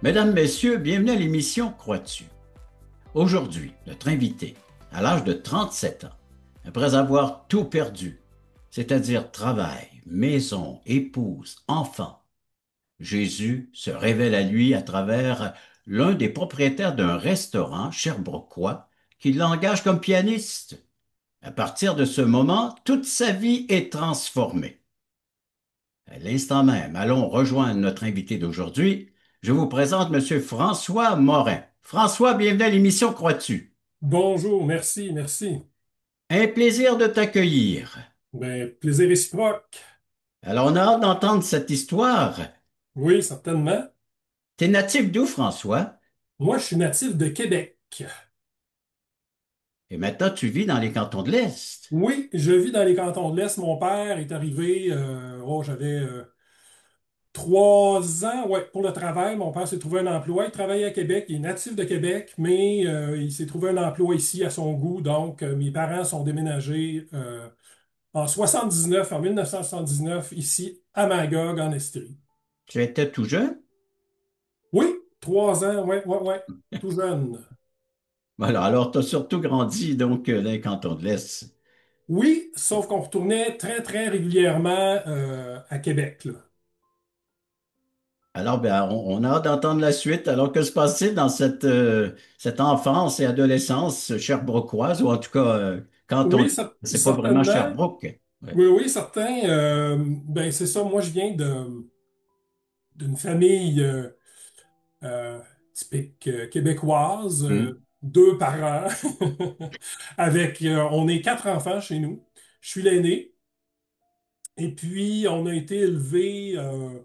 Mesdames, Messieurs, bienvenue à l'émission Crois-tu? Aujourd'hui, notre invité, à l'âge de 37 ans, après avoir tout perdu, c'est-à-dire travail, maison, épouse, enfants, Jésus se révèle à lui à travers l'un des propriétaires d'un restaurant sherbrookeois qui l'engage comme pianiste. À partir de ce moment, toute sa vie est transformée. À l'instant même, allons rejoindre notre invité d'aujourd'hui. Je vous présente Monsieur François Morin. François, bienvenue à l'émission Crois-tu? Bonjour, merci, merci. Un plaisir de t'accueillir. Ben, plaisir réciproque. Alors, on a hâte d'entendre cette histoire. Oui, certainement. T'es natif d'où, François? Moi, je suis natif de Québec. Et maintenant, tu vis dans les cantons de l'Est. Oui, je vis dans les cantons de l'Est. Mon père est arrivé, j'avais 3 ans, ouais, pour le travail. Mon père s'est trouvé un emploi. Il travaillait à Québec. Il est natif de Québec, mais il s'est trouvé un emploi ici à son goût. Donc, mes parents sont déménagés en 1979, ici à Magog, en Estrie. Tu étais tout jeune? Oui, 3 ans, ouais, ouais, ouais, tout jeune. Voilà, alors tu as surtout grandi donc dans les cantons de l'Est. Oui, sauf qu'on retournait très, très régulièrement à Québec, là. Alors, ben, on a hâte d'entendre la suite. Alors, que se passe-t-il dans cette enfance et adolescence sherbrookeoise, ou en tout cas, canton Oui, de c'est pas vraiment certainement. Sherbrooke. Ouais. Oui, oui, certain. Ben, c'est ça. Moi, je viens d'une famille euh, typique québécoise, Hmm. 2 parents, on est 4 enfants chez nous. Je suis l'aîné. Et puis, on a été élevés euh,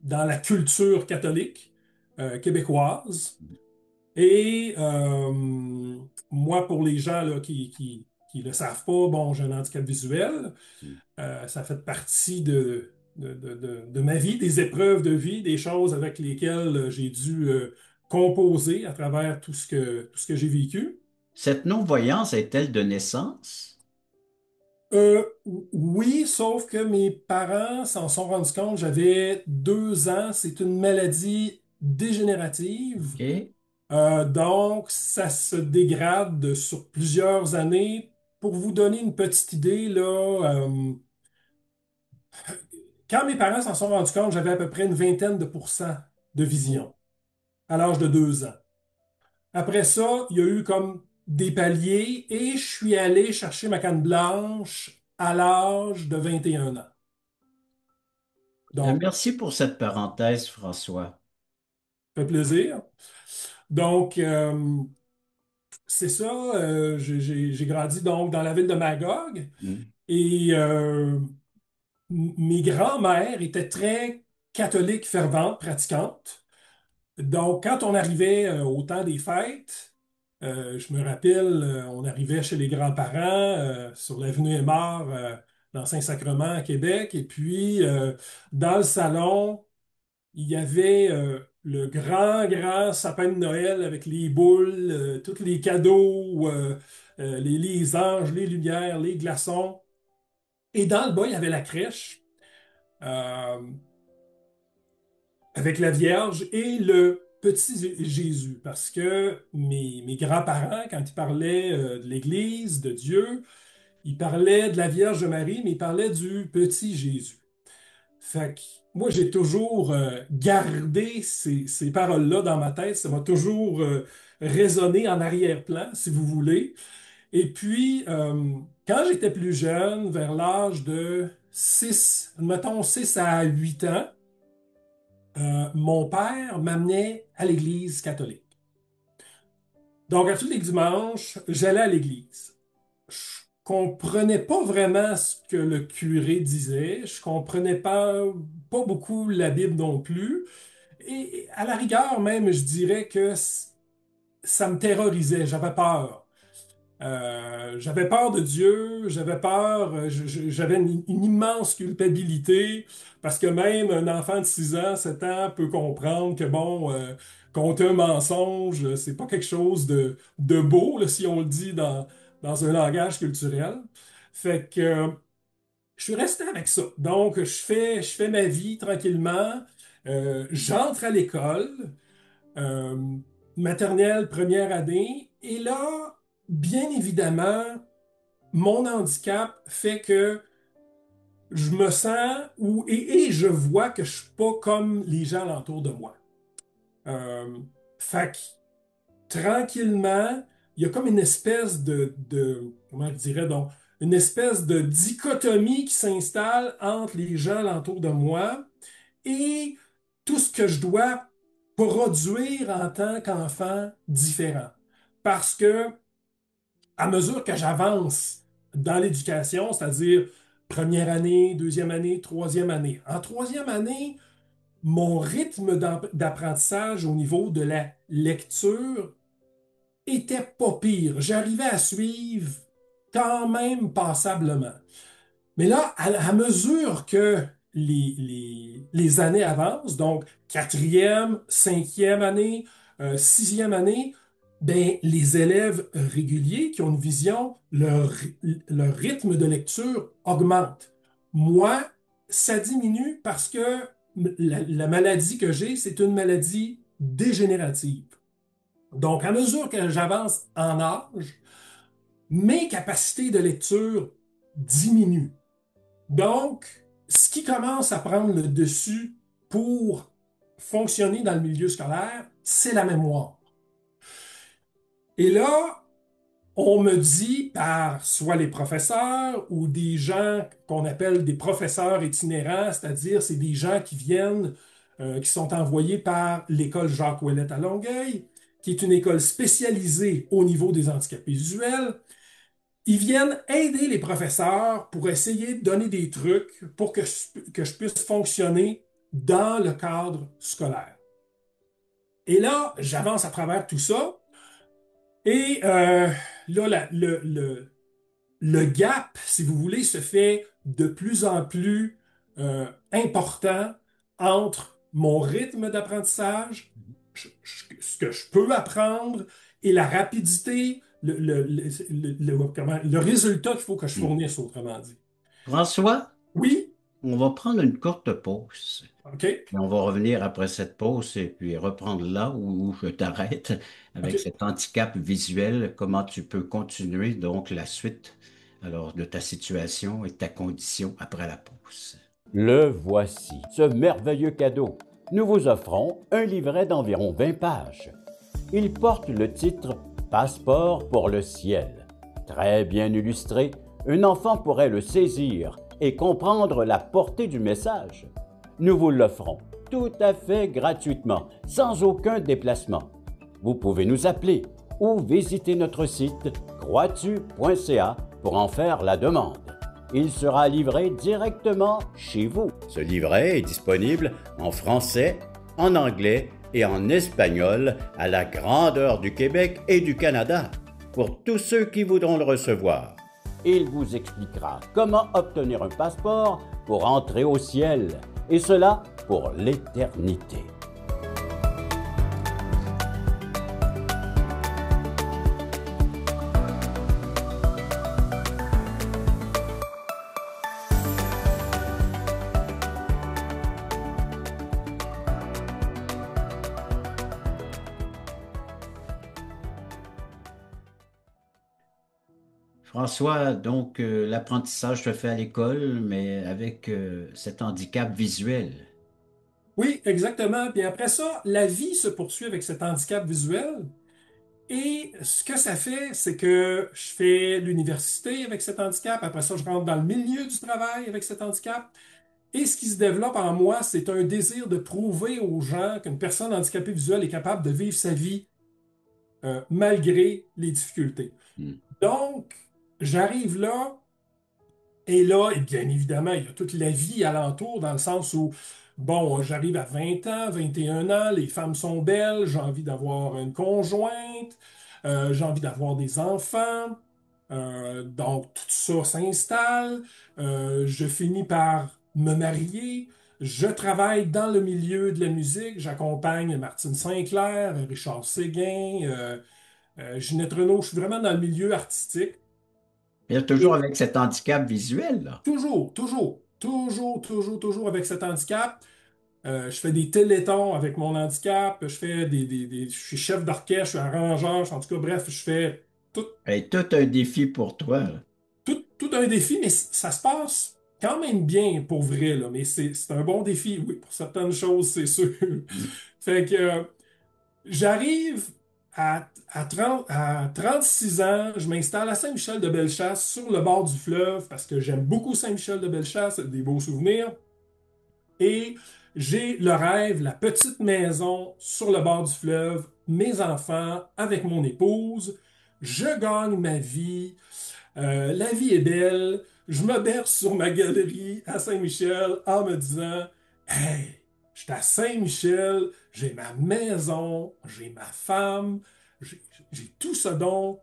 dans la culture catholique québécoise. Et moi, pour les gens là, qui le savent pas, bon, j'ai un handicap visuel. Ça fait partie de ma vie, des épreuves de vie, des choses avec lesquelles j'ai dû composer à travers tout ce que j'ai vécu. Cette non-voyance est-elle de naissance? Oui, sauf que mes parents s'en sont rendus compte, j'avais 2 ans, c'est une maladie dégénérative. OK. Donc, ça se dégrade sur plusieurs années. Pour vous donner une petite idée, là, quand mes parents s'en sont rendus compte, j'avais à peu près une vingtaine de pourcents de Oh. vision à l'âge de 2 ans. Après ça, il y a eu comme des paliers et je suis allé chercher ma canne blanche à l'âge de 21 ans. Donc, Merci pour cette parenthèse, François. ça fait plaisir. Donc, c'est ça, j'ai grandi donc dans la ville de Magog Hmm. et mes grands-mères étaient très catholiques, ferventes, pratiquantes. Donc, quand on arrivait au temps des fêtes, je me rappelle, on arrivait chez les grands-parents sur l'avenue Aymar, dans Saint-Sacrement à Québec, et puis dans le salon, il y avait le grand, grand sapin de Noël avec les boules, tous les cadeaux, les anges, les lumières, les glaçons. Et dans le bas, il y avait la crèche. Euh, avec la Vierge et le petit Jésus, parce que mes grands-parents, quand ils parlaient de l'Église, de Dieu, ils parlaient de la Vierge Marie, mais ils parlaient du petit Jésus. Fait que moi, j'ai toujours gardé ces paroles-là dans ma tête. Ça m'a toujours résonné en arrière-plan, si vous voulez. Et puis, quand j'étais plus jeune, vers l'âge de 6, mettons 6 à 8 ans, mon père m'amenait à l'église catholique. Donc, à tous les dimanches, j'allais à l'église. Je comprenais pas vraiment ce que le curé disait. Je comprenais pas beaucoup la Bible non plus. Et à la rigueur même, je dirais que ça me terrorisait. J'avais peur de Dieu, j'avais peur, j'avais une immense culpabilité, parce que même un enfant de 6 ans, 7 ans peut comprendre que, bon, compter un mensonge, c'est pas quelque chose de beau, là, si on le dit dans un langage culturel. Fait que je suis resté avec ça. Donc, je fais ma vie tranquillement. J'entre à l'école, euh, maternelle, première année, et là, bien évidemment, mon handicap fait que je me sens et je vois que je suis pas comme les gens alentour de moi. Euh, fait que, tranquillement, il y a comme une espèce comment je dirais donc, une espèce de dichotomie qui s'installe entre les gens alentour de moi et tout ce que je dois produire en tant qu'enfant différent. Parce que à mesure que j'avance dans l'éducation, c'est-à-dire première année, deuxième année, troisième année, en troisième année, mon rythme d'apprentissage au niveau de la lecture était pas pire. J'arrivais à suivre quand même passablement. Mais là, à mesure que les années avancent, donc quatrième, cinquième année, sixième année, ben, les élèves réguliers qui ont une vision, leur rythme de lecture augmente. Moi, ça diminue parce que la maladie que j'ai, c'est une maladie dégénérative. Donc, à mesure que j'avance en âge, mes capacités de lecture diminuent. Donc, ce qui commence à prendre le dessus pour fonctionner dans le milieu scolaire, c'est la mémoire. Et là, on me dit par soit les professeurs ou des gens qu'on appelle des professeurs itinérants, c'est-à-dire c'est des gens qui viennent, qui sont envoyés par l'école Jacques Ouellet à Longueuil, qui est une école spécialisée au niveau des handicapés visuels. Ils viennent aider les professeurs pour essayer de donner des trucs pour que je puisse fonctionner dans le cadre scolaire. Et là, j'avance à travers tout ça. Et là, le gap, si vous voulez, se fait de plus en plus important entre mon rythme d'apprentissage, ce que je peux apprendre et la rapidité, le résultat qu'il faut que je Hmm. fournisse, autrement dit. François, Oui, on va prendre une courte pause. OK, Et on va revenir après cette pause et puis reprendre là où je t'arrête avec OK. cet handicap visuel. Comment tu peux continuer donc la suite alors de ta situation et ta condition après la pause. Le voici, ce merveilleux cadeau. Nous vous offrons un livret d'environ 20 pages. Il porte le titre Passeport pour le ciel. Très bien illustré, un enfant pourrait le saisir et comprendre la portée du message. Nous vous l'offrons tout à fait gratuitement, sans aucun déplacement. Vous pouvez nous appeler ou visiter notre site croatu.ca pour en faire la demande. Il sera livré directement chez vous. Ce livret est disponible en français, en anglais et en espagnol à la grandeur du Québec et du Canada pour tous ceux qui voudront le recevoir. Il vous expliquera comment obtenir un passeport pour entrer au ciel, et cela pour l'éternité. François, donc l'apprentissage se fait à l'école, mais avec cet handicap visuel. Oui, exactement. Puis après ça, la vie se poursuit avec cet handicap visuel. Et ce que ça fait, c'est que je fais l'université avec cet handicap. Après ça, je rentre dans le milieu du travail avec cet handicap. Et ce qui se développe en moi, c'est un désir de prouver aux gens qu'une personne handicapée visuelle est capable de vivre sa vie malgré les difficultés. Hmm. Donc, j'arrive là, et là, et bien évidemment, il y a toute la vie alentour, dans le sens où, bon, j'arrive à 20 ans, 21 ans, les femmes sont belles, j'ai envie d'avoir une conjointe, j'ai envie d'avoir des enfants, donc tout ça s'installe, je finis par me marier, je travaille dans le milieu de la musique, j'accompagne Martine Sinclair, Richard Séguin, Ginette Renault, je suis vraiment dans le milieu artistique. Il y a toujours avec cet handicap visuel, là. Toujours, toujours, toujours, toujours, toujours avec cet handicap. Je fais des télétons avec mon handicap. Je suis chef d'orchestre, je suis arrangeur. En tout cas, bref, je fais tout, Et tout un défi pour toi, là. tout un défi, mais ça se passe quand même bien pour vrai, là. Mais c'est un bon défi, oui, pour certaines choses, c'est sûr. Mm. Fait que j'arrive à 36 ans, je m'installe à Saint-Michel-de-Bellechasse, sur le bord du fleuve, parce que j'aime beaucoup Saint-Michel-de-Bellechasse, des beaux souvenirs. Et j'ai le rêve, la petite maison sur le bord du fleuve, mes enfants, avec mon épouse. Je gagne ma vie. La vie est belle. Je me berce sur ma galerie à Saint-Michel en me disant, hey, je suis à Saint-Michel, j'ai ma maison, j'ai ma femme, j'ai j'ai tout ce dont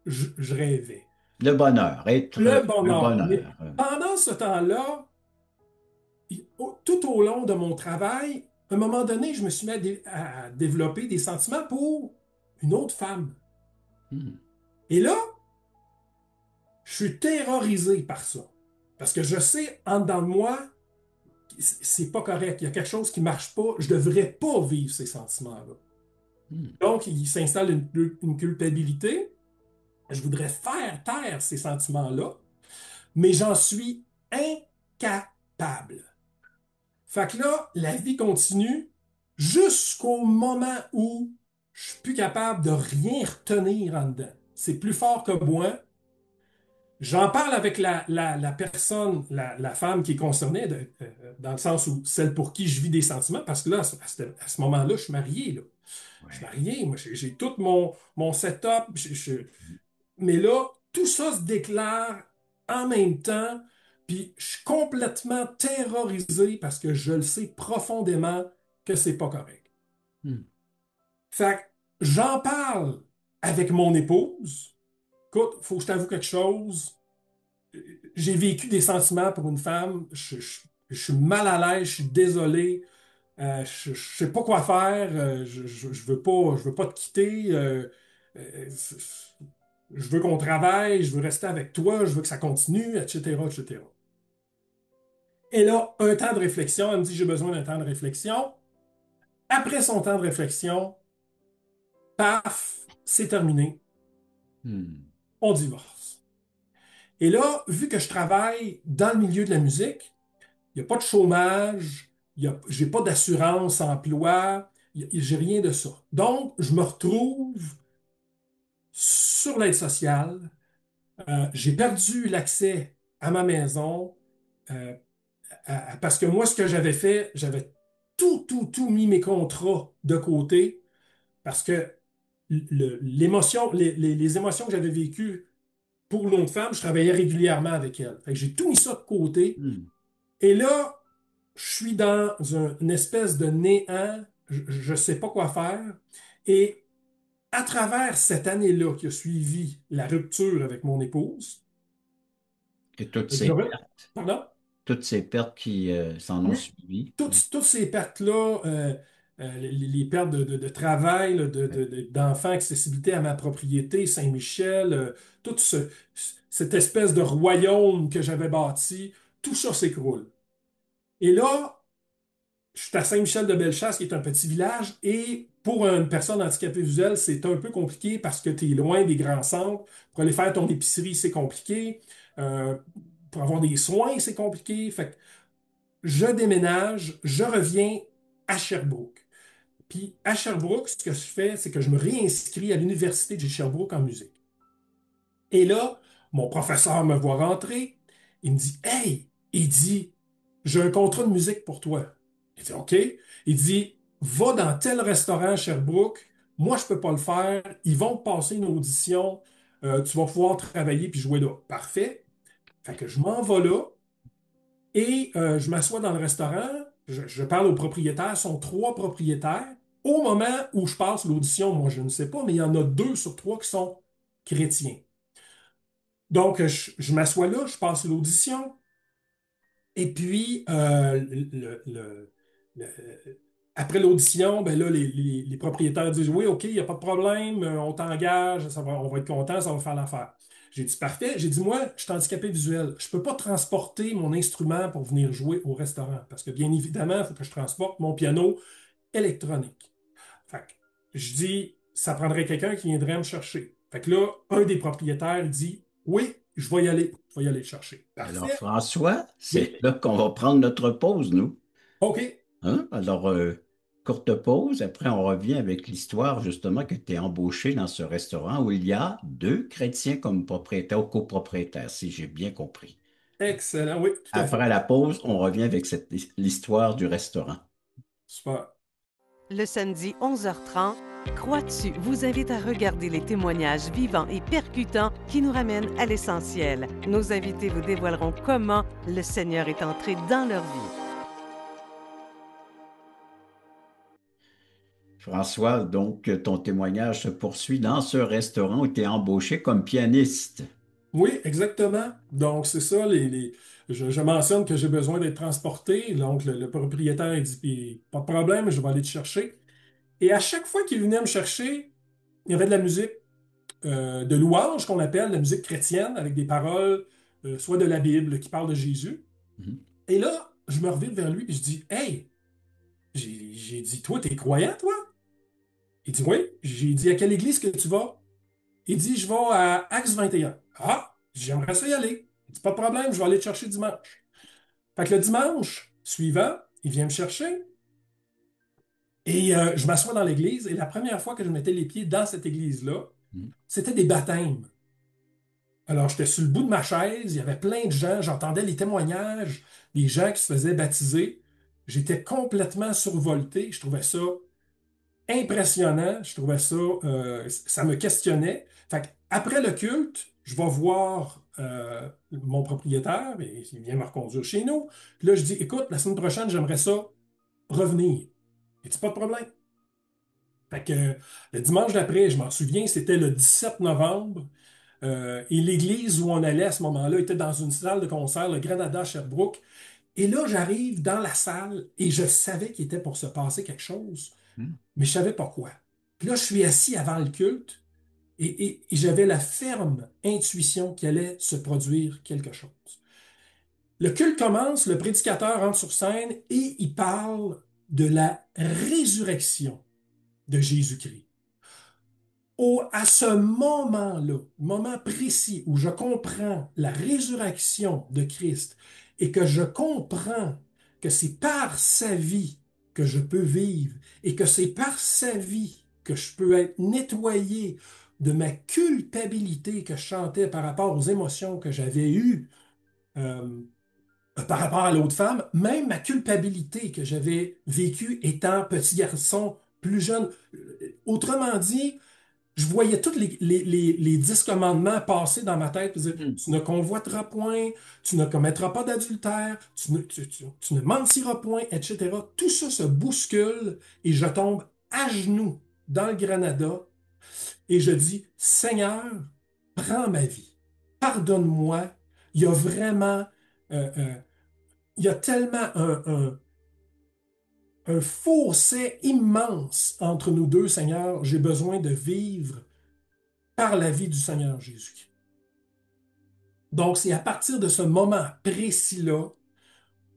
je rêvais. Le bonheur, Le être le bonheur. Mais bonheur. pendant ce temps-là, tout au long de mon travail, à un moment donné, je me suis mis à développer des sentiments pour une autre femme. Mm. Et là, je suis terrorisé par ça. Parce que je sais, en dedans de moi, c'est pas correct. Il y a quelque chose qui marche pas. Je devrais pas vivre ces sentiments-là. Mm. Donc, il s'installe une culpabilité. Je voudrais faire taire ces sentiments-là, mais j'en suis incapable. Fait que là, la vie continue jusqu'au moment où je suis plus capable de rien retenir en dedans. C'est plus fort que moi. J'en parle avec la personne, la femme qui est concernée, dans le sens où celle pour qui je vis des sentiments, parce que là, à ce moment-là, je suis marié, là. Je suis Ouais. marié, moi, j'ai tout mon setup, mais là, tout ça se déclare en même temps, puis je suis complètement terrorisé parce que je le sais profondément que c'est pas correct. Mm. Fait que j'en parle avec mon épouse. Écoute, faut que je t'avoue quelque chose. J'ai vécu des sentiments pour une femme. Je suis mal à l'aise, je suis désolé. Je sais pas quoi faire. Je veux pas te quitter. Euh, je veux qu'on travaille. Je veux rester avec toi. Je veux que ça continue, etc., etc. Et là, un temps de réflexion. Elle me dit, j'ai besoin d'un temps de réflexion. Après son temps de réflexion, paf, c'est terminé. Mm. On divorce. Et là, vu que je travaille dans le milieu de la musique, il n'y a pas de chômage, j'ai pas d'assurance emploi, j'ai rien de ça. Donc, je me retrouve sur l'aide sociale. J'ai perdu l'accès à ma maison euh, parce que moi, ce que j'avais fait, j'avais tout mis mes contrats de côté parce que l'émotion, les émotions que j'avais vécues pour l'autre femme, je travaillais régulièrement avec elle. Fait que j'ai tout mis ça de côté. Mm. Et là, je suis dans une espèce de néant, je ne sais pas quoi faire. Et à travers cette année-là qui a suivi la rupture avec mon épouse, Et toutes je... ces pertes, Pardon? toutes ces pertes qui s'en ont Oui. suivi. Toutes ces pertes-là, les pertes de travail, là, d'enfants, accessibilité à ma propriété, Saint-Michel, toute cette espèce de royaume que j'avais bâti, tout ça s'écroule. Et là, je suis à Saint-Michel-de-Bellechasse, qui est un petit village, et pour une personne handicapée visuelle, c'est un peu compliqué parce que tu es loin des grands centres. Pour aller faire ton épicerie, c'est compliqué. Euh, pour avoir des soins, c'est compliqué. Fait que je déménage, je reviens à Sherbrooke. Puis à Sherbrooke, ce que je fais, c'est que je me réinscris à l'Université de Sherbrooke en musique. Et là, mon professeur me voit rentrer. Il me dit, Hey, il dit, j'ai un contrat de musique pour toi. Il dit, OK. Il dit, va dans tel restaurant à Sherbrooke. Moi, je peux pas le faire. Ils vont te passer une audition. Tu vas pouvoir travailler puis jouer là. Parfait. Fait que je m'en vais là et je m'assois dans le restaurant. Je parle aux propriétaires. Ce sont trois propriétaires. Au moment où je passe l'audition, moi, je ne sais pas, mais il y en a deux sur trois qui sont chrétiens. Donc, je m'assois là, je passe l'audition, et puis, après l'audition, ben là, les propriétaires disent, oui, OK, il n'y a pas de problème, on t'engage, on va être content, ça va faire l'affaire. J'ai dit, parfait. J'ai dit, moi, je suis handicapé visuel. Je peux pas transporter mon instrument pour venir jouer au restaurant parce que, bien évidemment, il faut que je transporte mon piano électronique. Fait que je dis, ça prendrait quelqu'un qui viendrait me chercher. Fait que là, un des propriétaires dit, oui, je vais y aller. Je vais y aller le chercher. Alors, Parfait. François, c'est Oui. là qu'on va prendre notre pause, nous. OK. Hein? Alors, courte pause. Après, on revient avec l'histoire, justement, que tu es embauché dans ce restaurant où il y a deux chrétiens comme propriétaires ou copropriétaires, si j'ai bien compris. Excellent. Oui, tout à Après fait. la pause, on revient avec l'histoire du restaurant. Super. Le samedi 11h30, Crois-tu vous invite à regarder les témoignages vivants et percutants qui nous ramènent à l'essentiel. Nos invités vous dévoileront comment le Seigneur est entré dans leur vie. François, donc, ton témoignage se poursuit dans ce restaurant où tu es embauché comme pianiste. Oui, exactement. Donc, c'est ça. Je mentionne que j'ai besoin d'être transporté. Donc, le propriétaire il dit, puis, pas de problème, je vais aller te chercher. Et à chaque fois qu'il venait me chercher, il y avait de la musique de louange qu'on appelle la musique chrétienne avec des paroles, soit de la Bible qui parlent de Jésus. Mhm. Et là, je me reviens vers lui et je dis, Hey, j'ai dit, toi, t'es croyant, toi? Il dit, oui. J'ai dit, à quelle église que tu vas? Il dit, je vais à Acts 21. Ah, j'aimerais ça y aller. Il dit, pas de problème, je vais aller te chercher dimanche. Fait que le dimanche suivant, il vient me chercher et je m'assois dans l'église. Et la première fois que je mettais les pieds dans cette église-là, Mhm. c'était des baptêmes. Alors, j'étais sur le bout de ma chaise, il y avait plein de gens, j'entendais les témoignages des gens qui se faisaient baptiser. J'étais complètement survolté. Je trouvais ça impressionnant. Je trouvais ça, ça me questionnait. Fait que après le culte, je vais voir mon propriétaire et il vient me reconduire chez nous. Puis là, je dis, écoute, la semaine prochaine, j'aimerais ça revenir. Il dit, pas de problème. Fait que le dimanche d'après, je m'en souviens, c'était le 17 novembre. Et l'église où on allait à ce moment-là était dans une salle de concert, le Granada à Sherbrooke. Et là, j'arrive dans la salle et je savais qu'il était pour se passer quelque chose, Mhm. mais je savais pas quoi. Puis là, je suis assis avant le culte et j'avais la ferme intuition qu'il allait se produire quelque chose. Le culte commence, le prédicateur entre sur scène et il parle de la résurrection de Jésus-Christ. À ce moment-là, moment précis où je comprends la résurrection de Christ et que je comprends que c'est par sa vie que je peux vivre et que c'est par sa vie que je peux être nettoyé de ma culpabilité que je chantais par rapport aux émotions que j'avais eues euh, par rapport à l'autre femme, même ma culpabilité que j'avais vécue étant petit garçon plus jeune. Autrement dit, je voyais tous les 10 commandements passer dans ma tête, puis dire, Mhm. tu ne convoiteras point, tu ne commettras pas d'adultère, tu ne mentiras point, etc. Tout ça se bouscule et je tombe à genoux dans le Granada et je dis, Seigneur, prends ma vie, pardonne-moi. Il y a vraiment, euh, euh, il y a tellement un fossé immense entre nous deux, Seigneur. J'ai besoin de vivre par la vie du Seigneur Jésus. Donc, c'est à partir de ce moment précis-là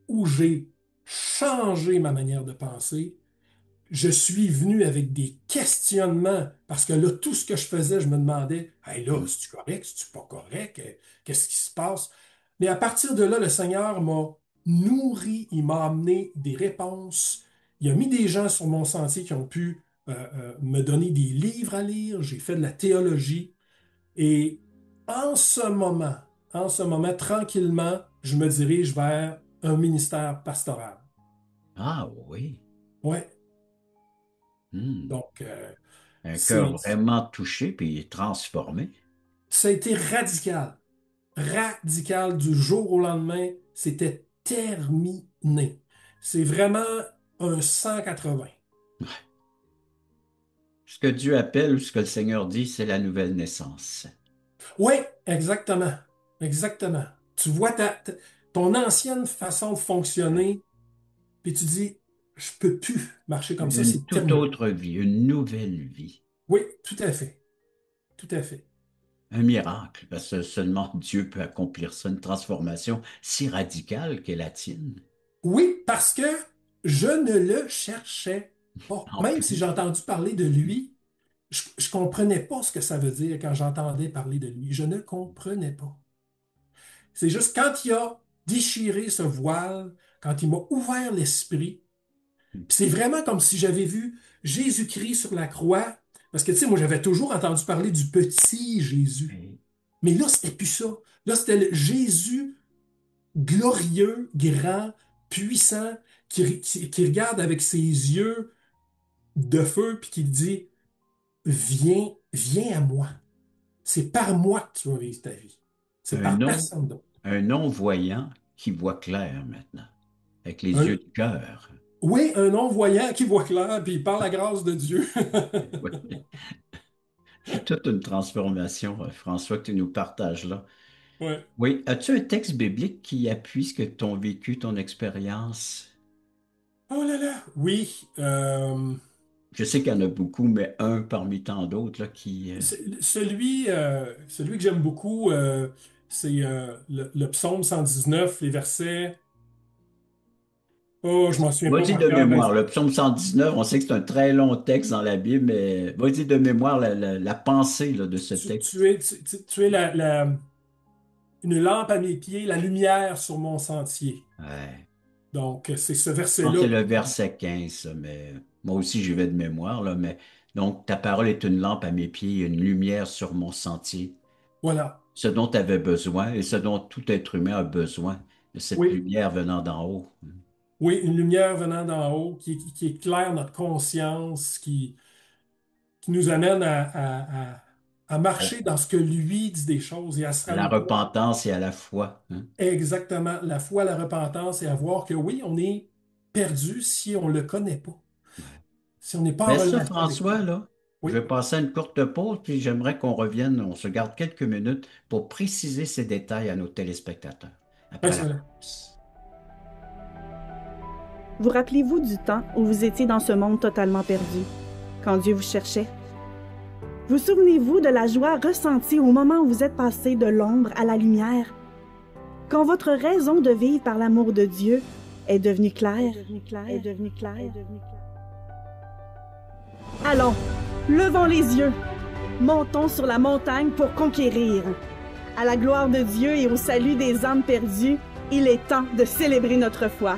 où j'ai changé ma manière de penser. Je suis venu avec des questionnements parce que là, tout ce que je faisais, je me demandais, hey là, Mhm. c'est-tu correct, c'est-tu pas correct, qu'est-ce qui se passe? Mais à partir de là, le Seigneur m'a nourri, il m'a amené des réponses. Il a mis des gens sur mon sentier qui ont pu me donner des livres à lire. J'ai fait de la théologie. Et en ce moment, tranquillement, je me dirige vers un ministère pastoral. Ah oui. Ouais. Hmm. Donc, Un cœur c'est, vraiment touché puis transformé. ça a été radical. Radical du jour au lendemain. C'était terminé. C'est vraiment un 180. Ce que Dieu appelle ou ce que le Seigneur dit, c'est la nouvelle naissance. Oui, exactement. Exactement. Tu vois ton ancienne façon de fonctionner, puis tu dis, je peux plus marcher comme ça, Une c'est toute terminé. autre vie, une nouvelle vie. Oui, tout à fait. Tout à fait. un miracle, parce que seulement Dieu peut accomplir ça, une transformation si radicale qu'est la tienne. Oui, parce que je ne le cherchais pas. En Même si plus, j'ai entendu parler de lui, je comprenais pas ce que ça veut dire quand j'entendais parler de lui. Je ne comprenais pas. C'est juste quand il a déchiré ce voile, quand il m'a ouvert l'esprit, puis c'est vraiment comme si j'avais vu Jésus-Christ sur la croix. Parce que, tu sais, moi, j'avais toujours entendu parler du petit Jésus. et Mais là, c'était plus ça. Là, c'était le Jésus glorieux, grand, puissant, qui regarde avec ses yeux de feu, puis qui dit, viens, viens à moi. C'est par moi que tu vas vivre ta vie. C'est un par non, personne d'autre. un non-voyant qui voit clair maintenant, avec les yeux Un- du cœur. oui, un non-voyant qui voit clair, puis par la grâce de Dieu. Oui. C'est toute une transformation, François, que tu nous partages là. Ouais. Oui, as-tu un texte biblique qui appuie ce que ton vécu, ton expérience? Oh là là. Oui. Je sais qu'il y en a beaucoup, mais un parmi tant d'autres là, qui... Celui que j'aime beaucoup, c'est le psaume 119, les versets. Oh, je m'en souviens pas Vas-y par de cœur, mais mémoire, le psaume 119, on sait que c'est un très long texte dans la Bible, mais vas-y de mémoire la pensée là, de ce texte. tu es une lampe à mes pieds, la lumière sur mon sentier. Ouais. Donc, c'est ce Je pense que verset-là. c'est le verset 15, ça, mais moi aussi j'y vais de mémoire, là, mais donc ta parole est une lampe à mes pieds et une lumière sur mon sentier. Voilà. Ce dont tu avais besoin et ce dont tout être humain a besoin, de cette Oui, lumière venant d'en haut. oui, une lumière venant d'en haut qui éclaire notre conscience, qui nous amène à marcher dans ce que lui dit des choses et à se À la rendre compte repentance et à la foi, hein. exactement la foi, la repentance et à voir que oui, on est perdu si on ne le connaît pas, si on n'est pas en Mais ça, relation avec François, lui. là, je Oui, vais passer à une courte pause, puis j'aimerais qu'on revienne, on se garde quelques minutes pour préciser ces détails à nos téléspectateurs. Après la excellent. pause. Vous rappelez-vous du temps où vous étiez dans ce monde totalement perdu, quand Dieu vous cherchait? Vous souvenez-vous de la joie ressentie au moment où vous êtes passé de l'ombre à la lumière? Quand votre raison de vivre par l'amour de Dieu est devenue claire, Allons, levons les yeux, montons sur la montagne pour conquérir. À la gloire de Dieu et au salut des âmes perdues, il est temps de célébrer notre foi.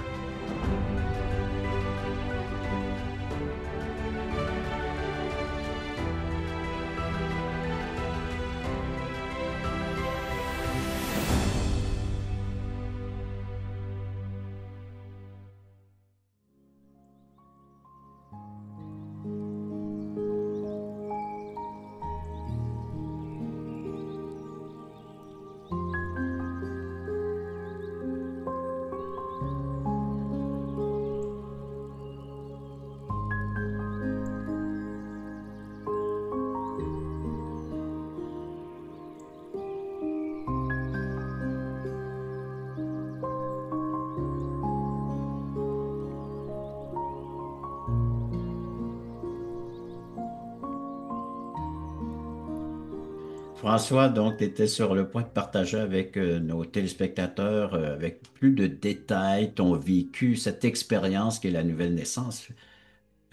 François, donc, tu étais sur le point de partager avec nos téléspectateurs, avec plus de détails, ton vécu, cette expérience qui est la nouvelle naissance.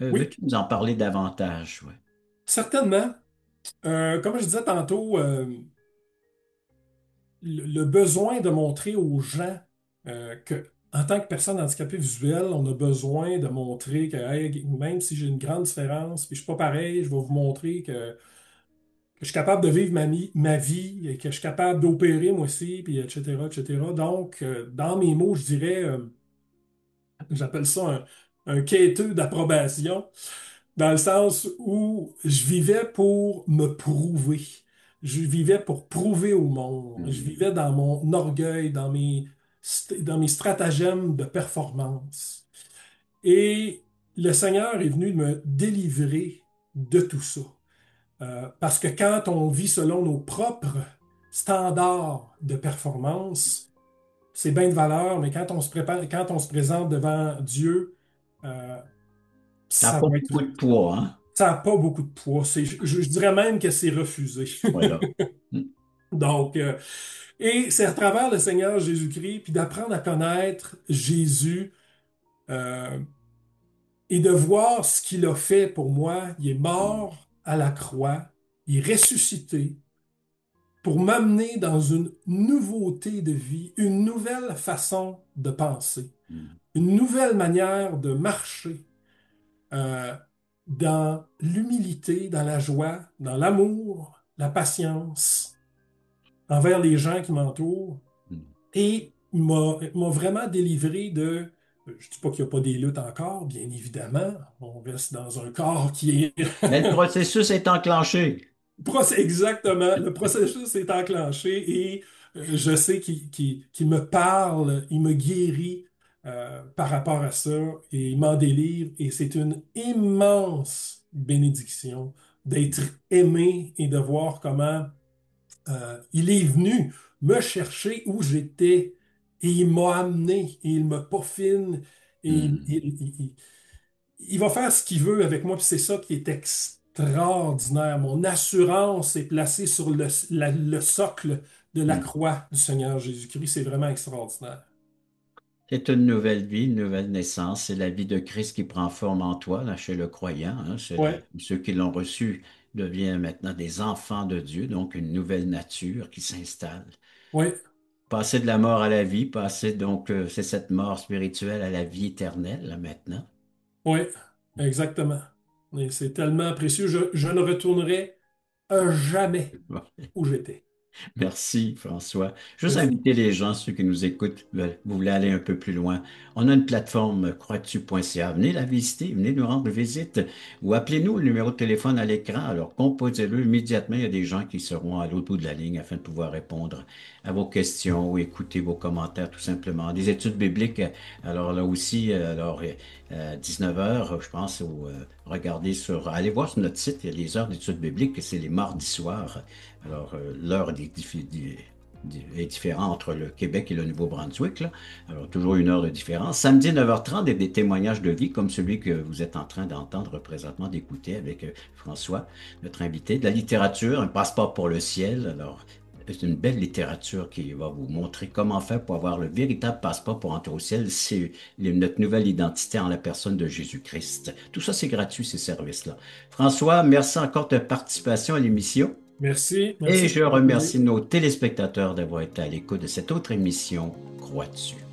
Oui, Veux-tu nous en parler davantage? Ouais. certainement. Comme je disais tantôt, le besoin de montrer aux gens que, en tant que personne handicapée visuelle, on a besoin de montrer que hey, même si j'ai une grande différence, puis je suis pas pareil, je vais vous montrer que je suis capable de vivre ma vie et que je suis capable d'opérer moi aussi, puis etc., etc. Donc, dans mes mots, je dirais, j'appelle ça un quêteux d'approbation, dans le sens où je vivais pour me prouver. Je vivais pour prouver au monde. Je Mhm. vivais dans mon orgueil, dans mes stratagèmes de performance. Et le Seigneur est venu me délivrer de tout ça. Parce que quand on vit selon nos propres standards de performance, c'est bien de valeur, mais quand on se prépare, quand on se présente devant Dieu, euh, Ça n'a ça pas va être, beaucoup de poids, hein? ça n'a pas beaucoup de poids. Je dirais même que c'est refusé. Voilà. Donc, et c'est à travers le Seigneur Jésus-Christ, puis d'apprendre à connaître Jésus euh, et de voir ce qu'il a fait pour moi. Il est mort à la croix, il est ressuscité pour m'amener dans une nouveauté de vie, une nouvelle façon de penser, une nouvelle manière de marcher euh, dans l'humilité, dans la joie, dans l'amour, la patience envers les gens qui m'entourent. Et m'a vraiment délivré de... Je dis pas qu'il n'y a pas des luttes encore, bien évidemment. On reste dans un corps qui est... Mais le processus est enclenché. Exactement. Le processus est enclenché et je sais qu'il me parle, il me guérit par rapport à ça et il m'en délivre. Et c'est une immense bénédiction d'être aimé et de voir comment il est venu me chercher où j'étais et il m'a amené et il me peaufine et il va faire ce qu'il veut avec moi, puis c'est ça qui est extraordinaire. Mon assurance est placée sur le socle de la croix du Seigneur Jésus-Christ. C'est vraiment extraordinaire. C'est une nouvelle vie, une nouvelle naissance. C'est la vie de Christ qui prend forme en toi, là, chez le croyant. Hein. Ouais, Ceux qui l'ont reçu deviennent maintenant des enfants de Dieu, donc une nouvelle nature qui s'installe. ouais, Passer de la mort à la vie, passer donc, c'est cette mort spirituelle à la vie éternelle, là, maintenant. ouais, exactement. Et c'est tellement précieux. Je ne retournerai jamais Bon. où j'étais. Merci, François. Juste Merci. inviter les gens, ceux qui nous écoutent, vous voulez aller un peu plus loin. On a une plateforme croix-dessus.ca. Venez la visiter, venez nous rendre visite ou appelez-nous le numéro de téléphone à l'écran. Alors, composez-le immédiatement. Il y a des gens qui seront à l'autre bout de la ligne afin de pouvoir répondre à vos questions ou écouter vos commentaires tout simplement. Des études bibliques, alors là aussi, 19 heures, je pense, ou regardez allez voir sur notre site, il y a les heures d'études bibliques, c'est les mardis soirs. Alors, l'heure est différente entre le Québec et le Nouveau-Brunswick, là. Alors, toujours une heure de différence. Samedi, 9h30, des témoignages de vie comme celui que vous êtes en train d'entendre présentement, d'écouter avec François, notre invité. De la littérature, un passeport pour le ciel. Alors, c'est une belle littérature qui va vous montrer comment faire pour avoir le véritable passeport pour entrer au ciel. C'est notre nouvelle identité en la personne de Jésus-Christ. Tout ça, c'est gratuit, ces services-là. François, merci encore de ta participation à l'émission. Merci, Et merci. je remercie nos téléspectateurs d'avoir été à l'écoute de cette autre émission Croix dessus.